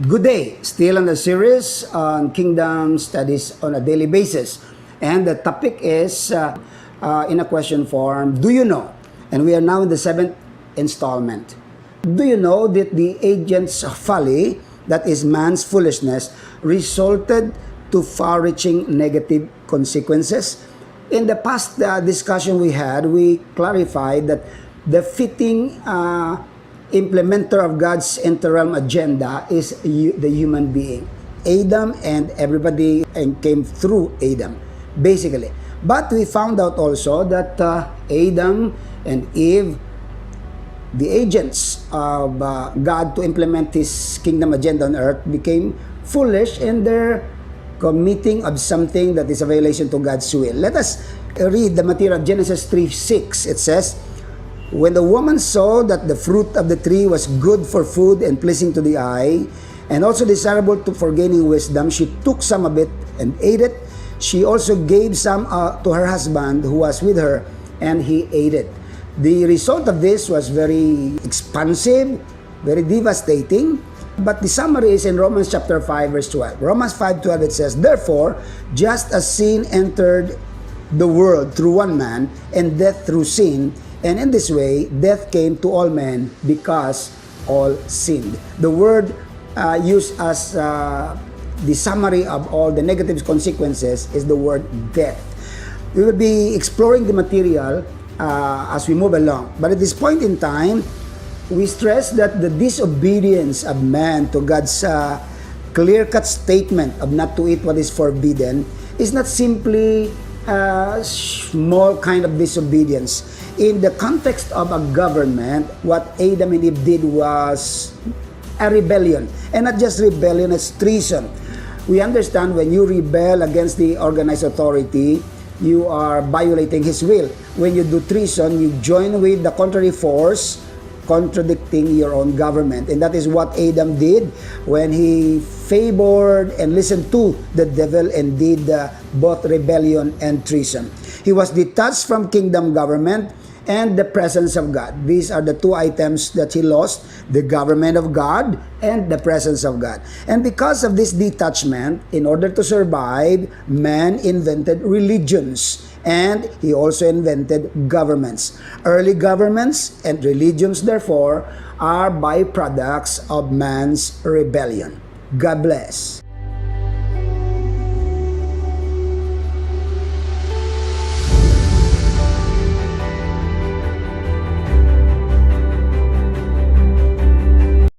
Good day. Still on the series on Kingdom Studies on a Daily Basis. And the topic is in a question form, do you know? And we are now in the 7th installment. Do you know that the agent's folly, that is man's foolishness, resulted to far-reaching negative consequences? In the past discussion we had, we clarified that the fitting implementer of God's interrealm agenda is the human being. Adam and everybody came through Adam, basically. But we found out also that Adam and Eve, the agents of God to implement His kingdom agenda on earth, became foolish in their committing of something that is a violation to God's will. Let us read the material of Genesis 3:6. It says, "When the woman saw that the fruit of the tree was good for food and pleasing to the eye, and also desirable for gaining wisdom, she took some of it and ate it. She also gave some to her husband who was with her, and he ate it." The result of this was very expansive, very devastating. But the summary is in Romans chapter 5, verse 12. Romans 5:12, it says, "Therefore, just as sin entered the world through one man, and death through sin, and in this way, death came to all men because all sinned." The word used as the summary of all the negative consequences is the word death. We will be exploring the material as we move along. But at this point in time, we stress that the disobedience of man to God's clear-cut statement of not to eat what is forbidden is not simply a small kind of disobedience. In the context of a government, what Adam and Eve did was a rebellion. And not just rebellion, it's treason. We understand when you rebel against the organized authority, you are violating His will. When you do treason, you join with the contrary force, contradicting your own government. And that is what Adam did when he favored and listened to the devil and did both rebellion and treason. He was detached from kingdom government and the presence of God. These are the two items that he lost: the government of God and the presence of God. And because of this detachment, in order to survive, man invented religions, and he also invented governments. Early governments and religions, therefore, are byproducts of man's rebellion. God bless.